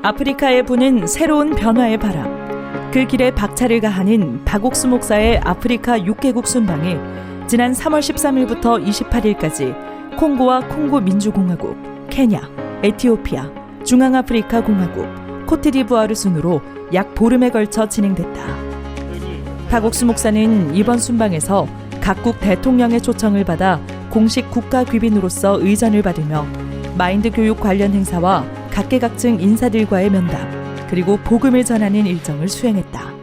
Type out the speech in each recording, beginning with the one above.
아프리카에 부는 새로운 변화의 바람. 그 길에 박차를 가하는 박옥수 목사의 아프리카 6개국 순방이 지난 3월 13일부터 28일까지 콩고와 콩고 민주공화국, 케냐, 에티오피아, 중앙아프리카 공화국, 코트디부아르 순으로 약 보름에 걸쳐 진행됐다. 박옥수 목사는 이번 순방에서 각국 대통령의 초청을 받아 공식 국가 귀빈으로서 의전을 받으며 마인드 교육 관련 행사와 각계각층 인사들과의 면담, 그리고 복음을 전하는 일정을 수행했다.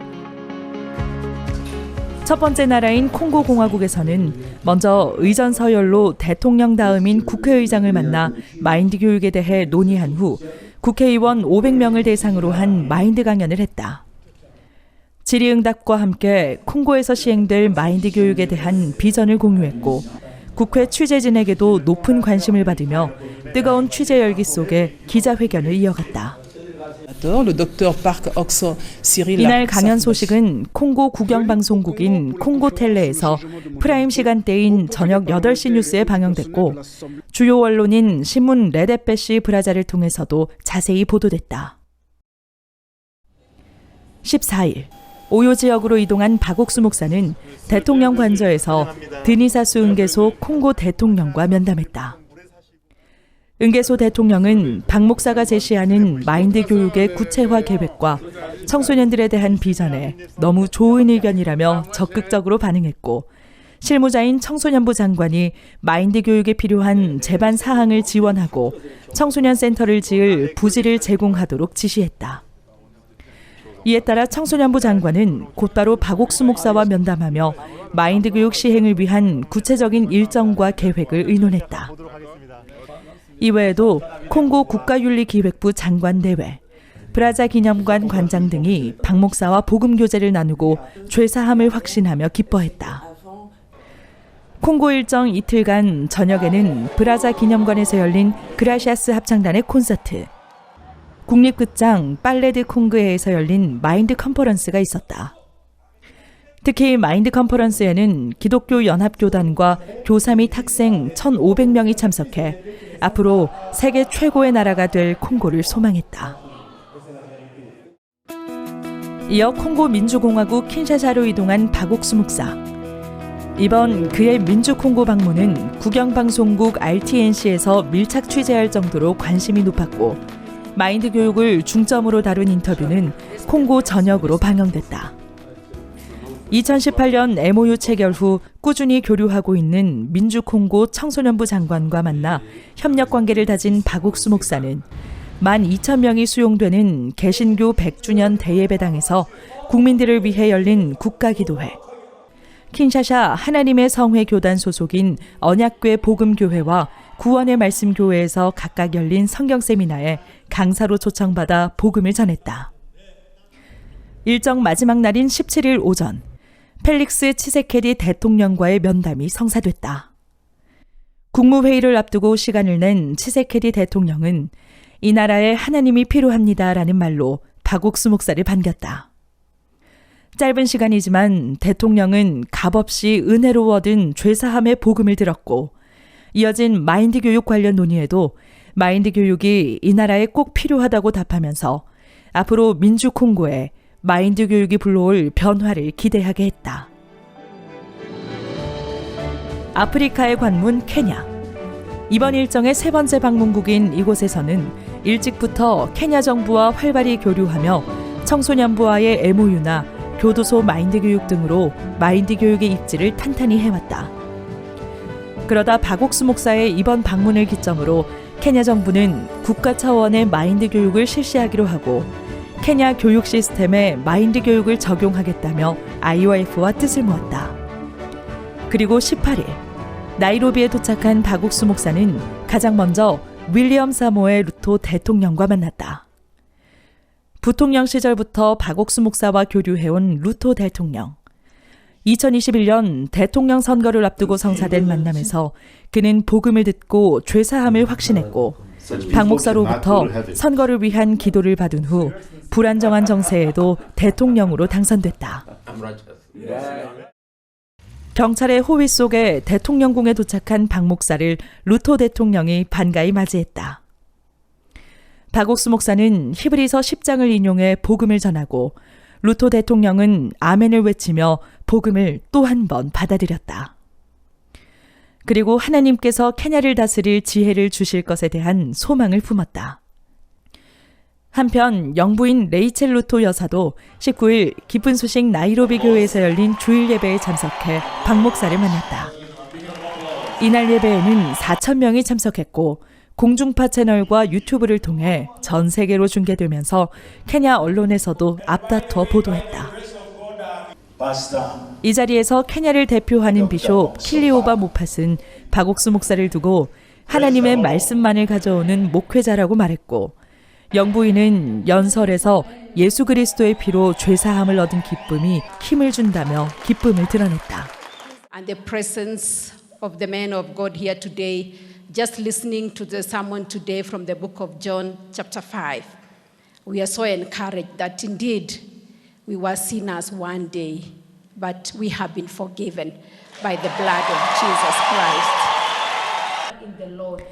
첫 번째 나라인 콩고 공화국에서는 먼저 의전 서열로 대통령 다음인 국회의장을 만나 마인드 교육에 대해 논의한 후 국회의원 500명을 대상으로 한 마인드 강연을 했다. 질의응답과 함께 콩고에서 시행될 마인드 교육에 대한 비전을 공유했고 국회 취재진에게도 높은 관심을 받으며 뜨거운 취재 열기 속에 기자회견을 이어갔다. 이날 강연 소식은 콩고 국영방송국인 콩고텔레에서 프라임 시간대인 저녁 8시 뉴스에 방영됐고 주요 언론인 신문 레데페시 브라자를 통해서도 자세히 보도됐다. 14일 오요 지역으로 이동한 박옥수 목사는 대통령 관저에서 드니사수 은계소 콩고 대통령과 면담했다. 은계소 대통령은 박 목사가 제시하는 마인드 교육의 구체화 계획과 청소년들에 대한 비전에 너무 좋은 의견이라며 적극적으로 반응했고 실무자인 청소년부 장관이 마인드 교육에 필요한 제반 사항을 지원하고 청소년 센터를 지을 부지를 제공하도록 지시했다. 이에 따라 청소년부 장관은 곧바로 박옥수 목사와 면담하며 마인드 교육 시행을 위한 구체적인 일정과 계획을 의논했다. 이외에도 콩고 국가윤리기획부 장관 대회, 브라자 기념관 관장 등이 박 목사와 복음 교제를 나누고 죄사함을 확신하며 기뻐했다. 콩고 일정 이틀간 저녁에는 브라자 기념관에서 열린 그라시아스 합창단의 콘서트, 국립극장 빨레드 콩그에서 열린 마인드 컨퍼런스가 있었다. 특히 마인드 컨퍼런스에는 기독교 연합교단과 교사 및 학생 1,500명이 참석해 앞으로 세계 최고의 나라가 될 콩고를 소망했다. 이어 콩고 민주공화국 킨샤사로 이동한 박옥수 목사. 이번 그의 민주콩고 방문은 국영방송국 RTNC에서 밀착 취재할 정도로 관심이 높았고 마인드 교육을 중점으로 다룬 인터뷰는 콩고 전역으로 방영됐다. 2018년 MOU 체결 후 꾸준히 교류하고 있는 민주콩고 청소년부 장관과 만나 협력 관계를 다진 박옥수 목사는 12,000명이 수용되는 개신교 100주년 대예배당에서 국민들을 위해 열린 국가기도회, 킨샤사 하나님의 성회 교단 소속인 언약궤 복음교회와 구원의 말씀교회에서 각각 열린 성경세미나에 강사로 초청받아 복음을 전했다. 일정 마지막 날인 17일 오전, 펠릭스 치세케디 대통령과의 면담이 성사됐다. 국무회의를 앞두고 시간을 낸 치세케디 대통령은 이 나라에 하나님이 필요합니다라는 말로 박옥수 목사를 반겼다. 짧은 시간이지만 대통령은 값없이 은혜로 얻은 죄사함의 복음을 들었고 이어진 마인드 교육 관련 논의에도 마인드 교육이 이 나라에 꼭 필요하다고 답하면서 앞으로 민주 콩고에 마인드 교육이 불러올 변화를 기대하게 했다. 아프리카의 관문 케냐. 이번 일정의 세 번째 방문국인 이곳에서는 일찍부터 케냐 정부와 활발히 교류하며 청소년부와의 MOU나 교도소 마인드 교육 등으로 마인드 교육의 입지를 탄탄히 해왔다. 그러다 박옥수 목사의 이번 방문을 기점으로 케냐 정부는 국가 차원의 마인드 교육을 실시하기로 하고 케냐 교육 시스템에 마인드 교육을 적용하겠다며 IOF와 뜻을 모았다. 그리고 18일 나이로비에 도착한 박옥수 목사는 가장 먼저 윌리엄 사모에 루토 대통령과 만났다. 부통령 시절부터 박옥수 목사와 교류해온 루토 대통령. 2021년 대통령 선거를 앞두고 성사된 만남에서 그는 복음을 듣고 죄사함을 확신했고 박 목사로부터 선거를 위한 기도를 받은 후 불안정한 정세에도 대통령으로 당선됐다. 경찰의 호위 속에 대통령궁에 도착한 박 목사를 루토 대통령이 반가이 맞이했다. 박옥수 목사는 히브리서 10장을 인용해 복음을 전하고 루토 대통령은 아멘을 외치며 복음을 또 한 번 받아들였다. 그리고 하나님께서 케냐를 다스릴 지혜를 주실 것에 대한 소망을 품었다. 한편 영부인 레이첼 루토 여사도 19일 기쁜 소식 나이로비 교회에서 열린 주일 예배에 참석해 박 목사를 만났다. 이날 예배에는 4,000명이 참석했고 공중파 채널과 유튜브를 통해 전 세계로 중계되면서 케냐 언론에서도 앞다퉈 보도했다. 이 자리에서 케냐를 대표하는 비숍 킬리오바 모팟은 박옥수 목사를 두고 하나님의 말씀만을 가져오는 목회자라고 말했고, 영부인은 연설에서 예수 그리스도의 피로 죄사함을 얻은 기쁨이 힘을 준다며 기쁨을 드러냈다. And the presence of the man of God here today, just listening to the sermon today from the book of John chapter 5, we are so encouraged that indeed we were sinners one day, but we have been forgiven by the blood of Jesus Christ. In the Lord.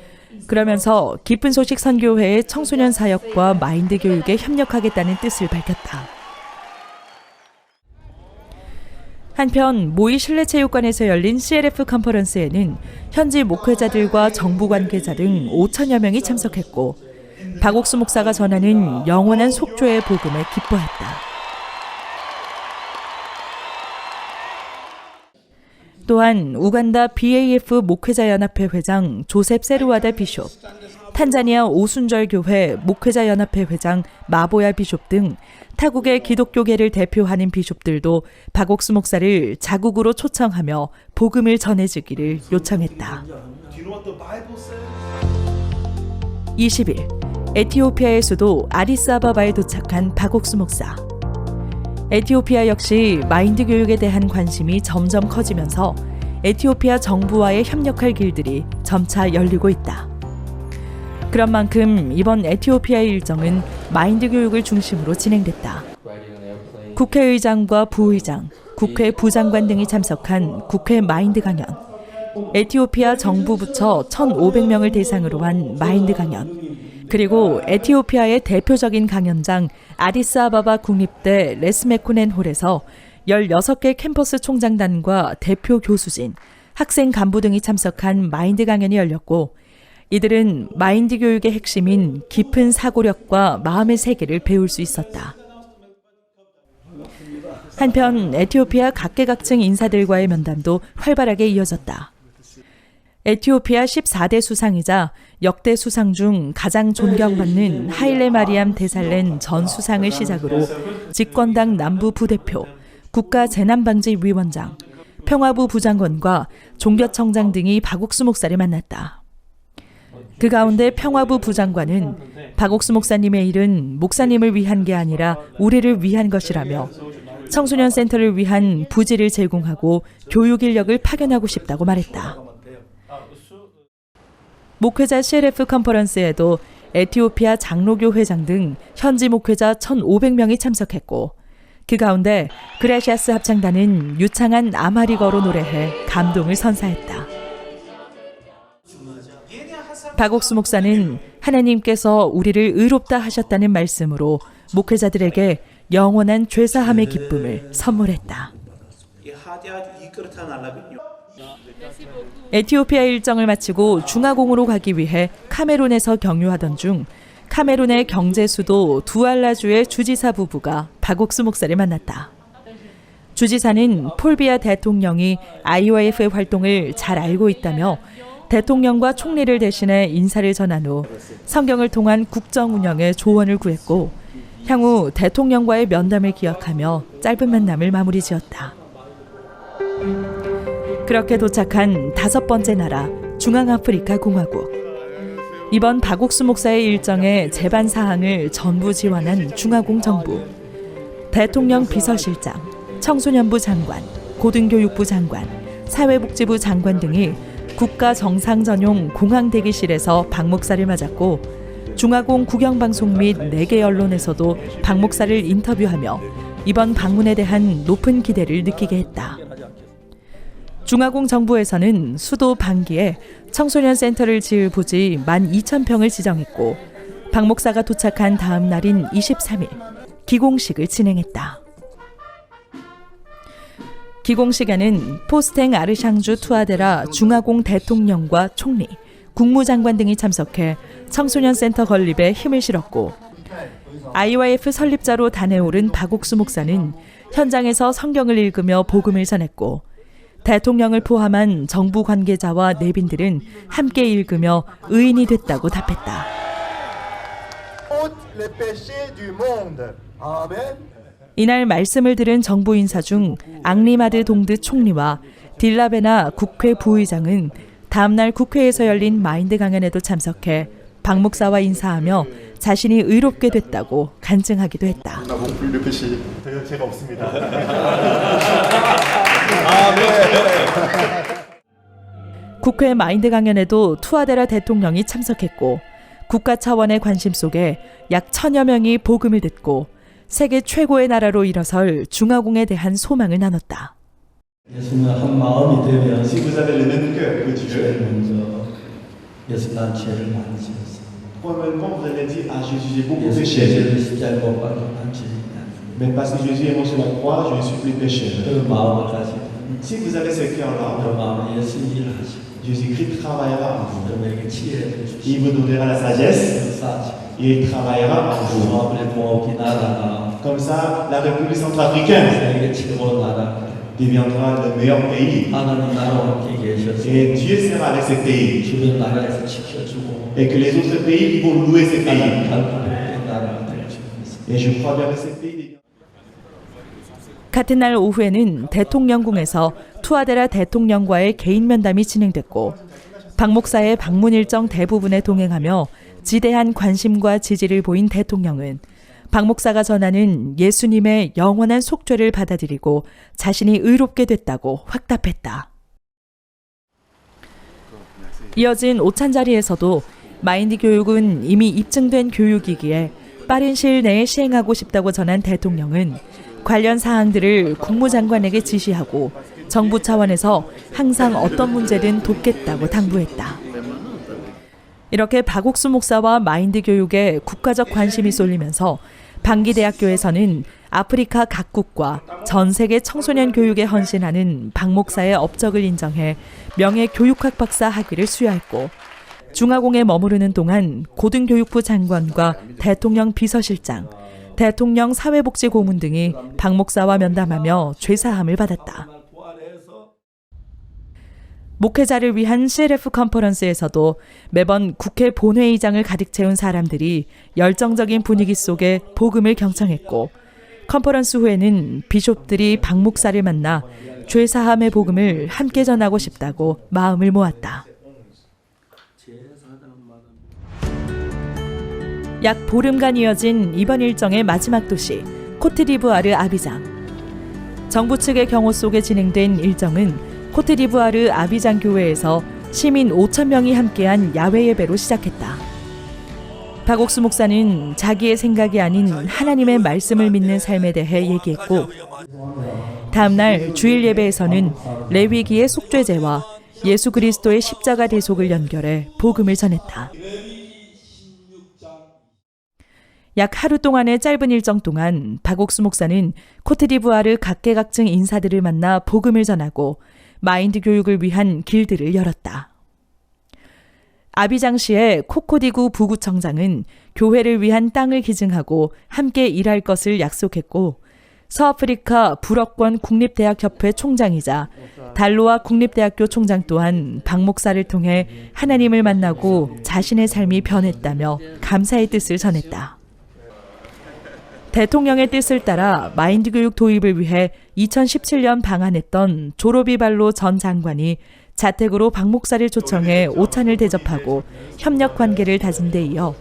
그러면서 기쁜 소식 선교회의 청소년 사역과 마인드 교육에 협력하겠다는 뜻을 밝혔다. 한편 모이 실내체육관에서 열린 CLF 컨퍼런스에는 현지 목회자들과 정부 관계자 등 5천여 명이 참석했고, 박옥수 목사가 전하는 영원한 속죄의 복음에 기뻐했다. 또한 우간다 BAF 목회자연합회 회장 조셉 세루와다 비숍, 탄자니아 오순절 교회 목회자연합회 회장 마보야 비숍 등 타국의 기독교계를 대표하는 비숍들도 박옥수 목사를 자국으로 초청하며 복음을 전해주기를 요청했다. 20일 에티오피아의 수도 아디스아바바에 도착한 박옥수 목사. 에티오피아 역시 마인드 교육에 대한 관심이 점점 커지면서 에티오피아 정부와의 협력할 길들이 점차 열리고 있다. 그런 만큼 이번 에티오피아의 일정은 마인드 교육을 중심으로 진행됐다. 국회의장과 부의장, 국회 부장관 등이 참석한 국회 마인드 강연, 에티오피아 정부 부처 1,500명을 대상으로 한 마인드 강연, 그리고 에티오피아의 대표적인 강연장 아디스아바바 국립대 레스메코넨 홀에서 16개 캠퍼스 총장단과 대표 교수진, 학생 간부 등이 참석한 마인드 강연이 열렸고, 이들은 마인드 교육의 핵심인 깊은 사고력과 마음의 세계를 배울 수 있었다. 한편 에티오피아 각계각층 인사들과의 면담도 활발하게 이어졌다. 에티오피아 14대 수상이자 역대 수상 중 가장 존경받는 하일레 마리암 데살렌 전 수상을 시작으로 집권당 남부 부대표, 국가재난방지위원장, 평화부 부장관과 종교청장 등이 박옥수 목사를 만났다. 그 가운데 평화부 부장관은 박옥수 목사님의 일은 목사님을 위한 게 아니라 우리를 위한 것이라며 청소년 센터를 위한 부지를 제공하고 교육 인력을 파견하고 싶다고 말했다. 목회자 CLF 컨퍼런스에도 에티오피아 장로교 회장 등 현지 목회자 1,500명이 참석했고, 그 가운데 그라시아스 합창단은 유창한 아마리거로 노래해 감동을 선사했다. 박옥수 목사는 하나님께서 우리를 의롭다 하셨다는 말씀으로 목회자들에게 영원한 죄사함의 기쁨을 선물했다. 에티오피아 일정을 마치고 중화공으로 가기 위해 카메룬에서 경유하던 중 카메룬의 경제 수도 두알라주의 주지사 부부가 박옥수 목사를 만났다. 주지사는 폴비아 대통령이 IOF의 활동을 잘 알고 있다며 대통령과 총리를 대신해 인사를 전한 후 성경을 통한 국정 운영에 조언을 구했고, 향후 대통령과의 면담을 기약하며 짧은 만남을 마무리 지었다. 그렇게 도착한 5번째 나라 중앙아프리카 공화국. 이번 박옥수 목사의 일정의 제반 사항을 전부 지원한 중화공 정부. 대통령 비서실장, 청소년부 장관, 고등교육부 장관, 사회복지부 장관 등이 국가 정상 전용 공항 대기실에서 박 목사를 맞았고, 중화공 국영방송 및 4개 언론에서도 박 목사를 인터뷰하며 이번 방문에 대한 높은 기대를 느끼게 했다. 중화공 정부에서는 수도 방기에 청소년 센터를 지을 부지 12,000평을 지정했고, 박 목사가 도착한 다음 날인 23일 기공식을 진행했다. 기공식에는 포스탱 아르샹주 투아데라 중화공 대통령과 총리, 국무장관 등이 참석해 청소년 센터 건립에 힘을 실었고 IYF 설립자로 단에 오른 박옥수 목사는 현장에서 성경을 읽으며 복음을 전했고 대통령을 포함한 정부 관계자와 내빈들은 함께 읽으며 의인이 됐다고 답했다. 이날 말씀을 들은 정부 인사 중 앙리마드 동드 총리와 딜라베나 국회 부의장은 다음날 국회에서 열린 마인드 강연에도 참석해 박 목사와 인사하며 자신이 의롭게 됐다고 간증하기도 했다. 제가 없습니다. 국회 마인드 강연에도 투아데라 대통령이 참석했고 국가 차원의 관심 속에 약 1000여 명이 복음을 듣고 세계 최고의 나라로 일어설 중화공에 대한 소망을 나눴다. 예수는 한 마음이 되면 Si vous avez le même cœur que Dieu, 제일 먼저 예수 난 죄를 많이 지었어. premièrement vous allez dire ah Jésus j'ai beaucoup 예수 péché. 죄를 십자가에 못 박혀 난 죄인이 아니야. Mais parce que Jésus est mort sur la croix, je ne suis plus pécheur. 그 마음을 가지고 Si vous avez ce 그 cœur-là, 마음에 예수 일하시고 Jésus-Christ travaillera en vous. 여러분에게 지혜를 Il 주시고 vous donnera la sagesse 쌓아지고 et il travaillera en vous. 중화블의 동업기 나라가 Comme ça, la République centrafricaine 세계 최고 나라 deviendra le meilleur pays. 하나님 나라와 함께 계셔서 Et Dieu sera avec ce pays. 주변 나라에서 지켜주고 Et que les autres pays ils vont louer ce pays. 하나님 발판의 나라가 될 줄 믿습니다. Et je crois bien que ce pays 같은 날 오후에는 대통령궁에서 투아데라 대통령과의 개인 면담이 진행됐고 박 목사의 방문 일정 대부분에 동행하며 지대한 관심과 지지를 보인 대통령은 박 목사가 전하는 예수님의 영원한 속죄를 받아들이고 자신이 의롭게 됐다고 확답했다. 이어진 오찬 자리에서도 마인드 교육은 이미 입증된 교육이기에 빠른 시일 내에 시행하고 싶다고 전한 대통령은 관련 사항들을 국무장관에게 지시하고 정부 차원에서 항상 어떤 문제든 돕겠다고 당부했다. 이렇게 박옥수 목사와 마인드 교육에 국가적 관심이 쏠리면서 방기대학교에서는 아프리카 각국과 전 세계 청소년 교육에 헌신하는 박 목사의 업적을 인정해 명예교육학 박사 학위를 수여했고 중화공에 머무르는 동안 고등교육부 장관과 대통령 비서실장, 대통령 사회복지고문 등이 박 목사와 면담하며 죄사함을 받았다. 목회자를 위한 CLF 컨퍼런스에서도 매번 국회 본회의장을 가득 채운 사람들이 열정적인 분위기 속에 복음을 경청했고 컨퍼런스 후에는 비숍들이 박 목사를 만나 죄사함의 복음을 함께 전하고 싶다고 마음을 모았다. 약 보름간 이어진 이번 일정의 마지막 도시 코트디부아르 아비장. 정부 측의 경호 속에 진행된 일정은 코트디부아르 아비장 교회에서 시민 5,000명이 함께한 야외 예배로 시작했다. 박옥수 목사는 자기의 생각이 아닌 하나님의 말씀을 믿는 삶에 대해 얘기했고 다음 날 주일 예배에서는 레위기의 속죄제와 예수 그리스도의 십자가 대속을 연결해 복음을 전했다. 약 하루 동안의 짧은 일정 동안 박옥수 목사는 코트디부아르 각계각층 인사들을 만나 복음을 전하고 마인드 교육을 위한 길들을 열었다. 아비장시의 코코디구 부구청장은 교회를 위한 땅을 기증하고 함께 일할 것을 약속했고 서아프리카 불어권 국립대학협회 총장이자 달로아 국립대학교 총장 또한 박 목사를 통해 하나님을 만나고 자신의 삶이 변했다며 감사의 뜻을 전했다. 대통령의 뜻을 따라 마인드 교육 도입을 위해 2017년 방한했던 조로비 발로 전 장관이 자택으로 박 목사를 초청해 오찬을 대접하고 협력 관계를 다진 데 이어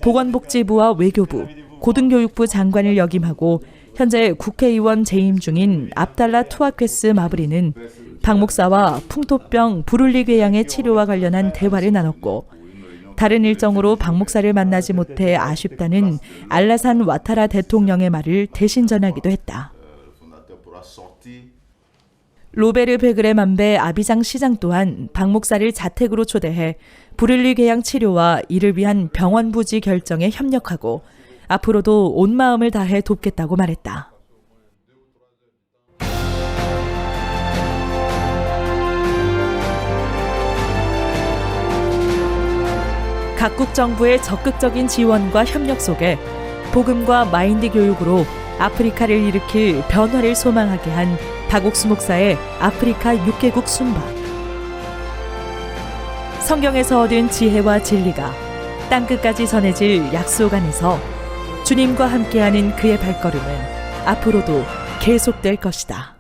보건복지부와 외교부, 고등교육부 장관을 역임하고 현재 국회의원 재임 중인 압달라 투아퀘스 마브리는 박 목사와 풍토병 부룰리 궤양의 치료와 관련한 대화를 나눴고 다른 일정으로 박 목사를 만나지 못해 아쉽다는 알라산 와타라 대통령의 말을 대신 전하기도 했다. 로베르 베그레 만베 아비장 시장 또한 박 목사를 자택으로 초대해 브릴리 궤양 치료와 이를 위한 병원 부지 결정에 협력하고 앞으로도 온 마음을 다해 돕겠다고 말했다. 각국 정부의 적극적인 지원과 협력 속에 복음과 마인드 교육으로 아프리카를 일으킬 변화를 소망하게 한 박옥수 목사의 아프리카 6개국 순방. 성경에서 얻은 지혜와 진리가 땅끝까지 전해질 약속 안에서 주님과 함께하는 그의 발걸음은 앞으로도 계속될 것이다.